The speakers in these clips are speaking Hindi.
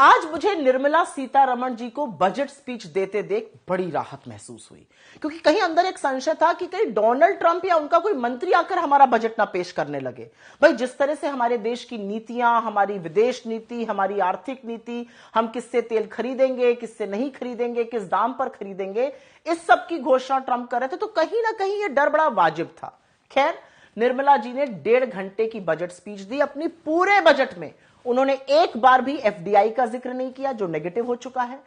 आज मुझे निर्मला सीतारमण जी को बजट स्पीच देते देख बड़ी राहत महसूस हुई, क्योंकि कहीं अंदर एक संशय था कि कहीं डोनाल्ड ट्रंप या उनका कोई मंत्री आकर हमारा बजट ना पेश करने लगे। भाई, जिस तरह से हमारे देश की नीतियां, हमारी विदेश नीति, हमारी आर्थिक नीति, हम किससे तेल खरीदेंगे, किससे नहीं खरीदेंगे, किस दाम पर खरीदेंगे, इस सब की घोषणा ट्रंप कर रहे थे, तो कहीं ना कहीं यह डर बड़ा वाजिब था। खैर, निर्मला जी ने 1.5 घंटे की बजट स्पीच दी। अपनी पूरे बजट में उन्होंने एक बार भी एफडीआई का जिक्र नहीं किया, जो नेगेटिव हो चुका है।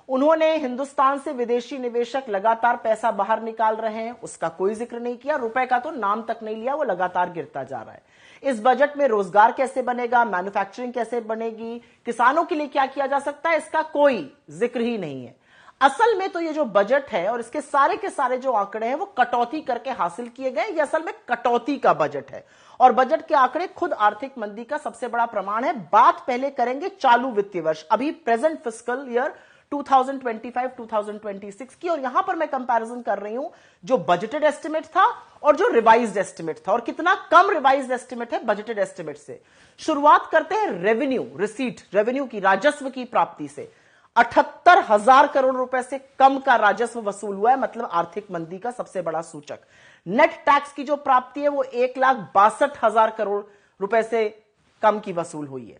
उन्होंने हिंदुस्तान से विदेशी निवेशक लगातार पैसा बाहर निकाल रहे हैं, उसका कोई जिक्र नहीं किया। रुपए का तो नाम तक नहीं लिया, वो लगातार गिरता जा रहा है। इस बजट में रोजगार कैसे बनेगा, मैन्युफैक्चरिंग कैसे बनेगी, किसानों के लिए क्या किया जा सकता है, इसका कोई जिक्र ही नहीं है। असल में तो ये जो बजट है और इसके सारे के सारे जो आंकड़े हैं वो कटौती करके हासिल किए गए। ये असल में कटौती का बजट है और बजट के आंकड़े खुद आर्थिक मंदी का सबसे बड़ा प्रमाण है। बात पहले करेंगे चालू वित्तीय वर्ष, अभी प्रेजेंट फिस्कल ईयर 2025-2026 की, और यहां पर मैं कंपैरिजन कर रही हूं जो बजटेड एस्टिमेट था और जो रिवाइज्ड एस्टिमेट था, और कितना कम रिवाइज्ड एस्टिमेट है बजटेड एस्टिमेट से। शुरुआत करते हैं रेवेन्यू रिसीट, रेवेन्यू की, राजस्व की प्राप्ति से। 78,000 करोड़ रुपए से कम का राजस्व वसूल हुआ है, मतलब आर्थिक मंदी का सबसे बड़ा सूचक। नेट टैक्स की जो प्राप्ति है वो 1,62,000 करोड़ रुपए से कम की वसूल हुई है।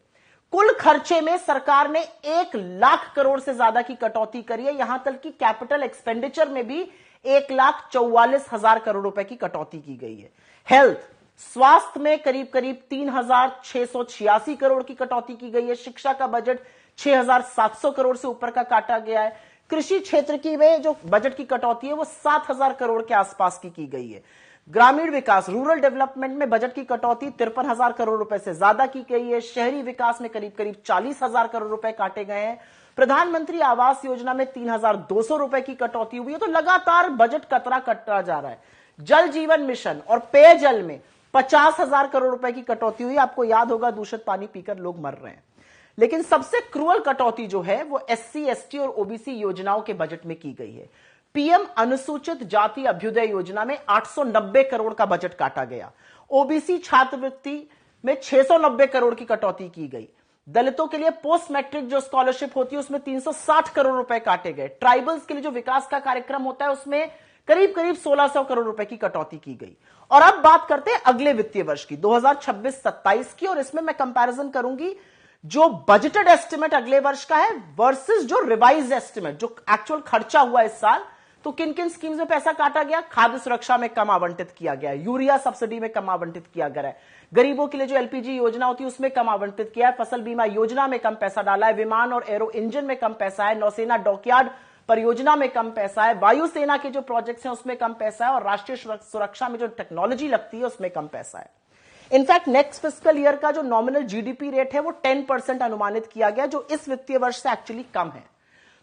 कुल खर्चे में सरकार ने 1,00,000 करोड़ से ज्यादा की कटौती करी है। यहां तक कि कैपिटल एक्सपेंडिचर में भी 1,44,000 करोड़ रुपए की कटौती की गई है। हेल्थ, स्वास्थ्य में करीब करीब 3,686 करोड़ की कटौती की गई है। शिक्षा का बजट 6,700 करोड़ से ऊपर का काटा गया है। कृषि क्षेत्र की में जो बजट की कटौती है वो 7,000 करोड़ के आसपास की गई है। ग्रामीण विकास, रूरल डेवलपमेंट में बजट की कटौती 53,000 करोड़ रुपए से ज्यादा की गई है। शहरी विकास में करीब करीब 40,000 करोड़ रुपए काटे गए हैं। प्रधानमंत्री आवास योजना में 3,200 रुपए की कटौती हुई है। तो लगातार बजट कतरा कटता जा रहा है। जल जीवन मिशन और पेयजल में 50,000 करोड़ रुपए की कटौती हुई। आपको याद होगा, दूषित पानी पीकर लोग मर रहे हैं। लेकिन सबसे क्रूअल कटौती जो है वो एससी, एसटी और ओबीसी योजनाओं के बजट में की गई है। पीएम अनुसूचित जाति अभ्युदय योजना में 890 करोड़ का बजट काटा गया। ओबीसी छात्रवृत्ति में 690 करोड़ की कटौती की गई। दलितों के लिए पोस्ट मैट्रिक जो स्कॉलरशिप होती है उसमें 360 करोड़ रुपए काटे गए। ट्राइबल्स के लिए जो विकास का कार्यक्रम होता है उसमें करीब करीब 1,600 करोड़ रुपए की कटौती की गई। और अब बात करते हैं अगले वित्तीय वर्ष की, 2026-27 की, और इसमें मैं कंपैरिजन करूंगी जो बजटेड एस्टिमेट अगले वर्ष का है वर्सेस जो रिवाइज्ड एस्टिमेट, जो एक्चुअल खर्चा हुआ इस साल। तो किन किन स्कीम्स में पैसा काटा गया? खाद्य सुरक्षा में कम आवंटित किया गया है, यूरिया सब्सिडी में कम आवंटित किया गया है, गरीबों के लिए जो एलपीजी योजना होती है उसमें कम आवंटित किया है, फसल बीमा योजना में कम पैसा डाला है, विमान और एरो इंजन में कम पैसा है, नौसेना डॉकयार्ड परियोजना में कम पैसा है, वायुसेना के जो प्रोजेक्ट्स हैं उसमें कम पैसा है, और राष्ट्रीय सुरक्षा में जो टेक्नोलॉजी लगती है उसमें कम पैसा है। इनफैक्ट नेक्स्ट फिस्कल ईयर का जो नॉमिनल जीडीपी रेट है वो 10% अनुमानित किया गया, जो इस वित्तीय वर्ष से एक्चुअली कम है।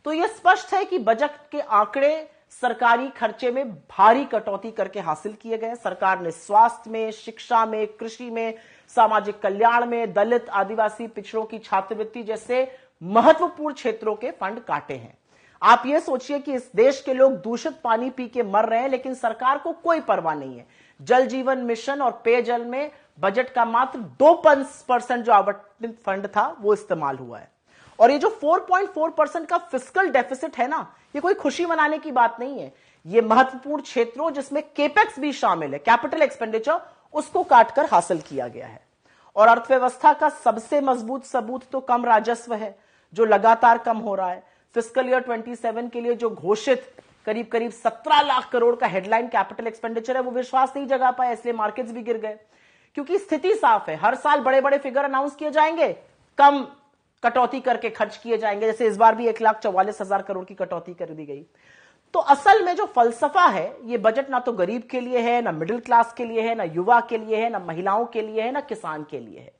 तो यह स्पष्ट है कि बजट के आंकड़े सरकारी खर्चे में भारी कटौती करके हासिल किए गए। सरकार ने स्वास्थ्य में, शिक्षा में, कृषि में, सामाजिक कल्याण में, दलित, आदिवासी, पिछड़ों की छात्रवृत्ति जैसे महत्वपूर्ण क्षेत्रों के फंड काटे हैं। आप यह सोचिए कि इस देश के लोग दूषित पानी पी के मर रहे हैं, लेकिन सरकार को कोई परवाह नहीं है। जल जीवन मिशन और पेयजल में बजट का मात्र 2% जो आवंटित फंड था वो इस्तेमाल हुआ है। और ये जो 4.4% का फिस्कल डेफिसिट है ना, ये कोई खुशी मनाने की बात नहीं है। ये महत्वपूर्ण क्षेत्रों जिसमें केपेक्स भी शामिल है, कैपिटल एक्सपेंडिचर, उसको काटकर हासिल किया गया है। और अर्थव्यवस्था का सबसे मजबूत सबूत तो कम राजस्व है, जो लगातार कम हो रहा है। फिस्कल ईयर 27 के लिए जो घोषित करीब करीब 17 लाख करोड़ का हेडलाइन कैपिटल एक्सपेंडिचर है वो विश्वास नहीं जगा पाया, इसलिए मार्केट्स भी गिर गए। क्योंकि स्थिति साफ है, हर साल बड़े बड़े फिगर अनाउंस किए जाएंगे, कम कटौती करके खर्च किए जाएंगे। जैसे इस बार भी 1,44,000 करोड़ की कटौती कर दी गई। तो असल में जो फलसफा है, ये बजट ना तो गरीब के लिए है, ना मिडिल क्लास के लिए है, ना युवा के लिए है, ना महिलाओं के लिए है, ना किसान के लिए है।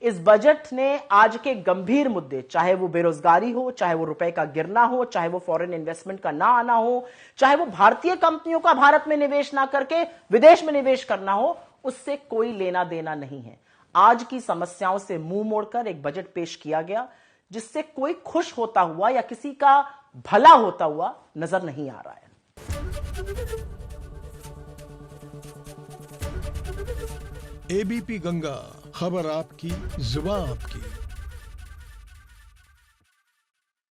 इस बजट ने आज के गंभीर मुद्दे, चाहे वो बेरोजगारी हो, चाहे वो रुपए का गिरना हो, चाहे वो फॉरेन इन्वेस्टमेंट का ना आना हो, चाहे वो भारतीय कंपनियों का भारत में निवेश ना करके विदेश में निवेश करना हो, उससे कोई लेना देना नहीं है। आज की समस्याओं से मुंह मोड़कर एक बजट पेश किया गया जिससे कोई खुश होता हुआ या किसी का भला होता हुआ नजर नहीं आ रहा है। एबीपी गंगा, खबर आपकी, जुबान आपकी।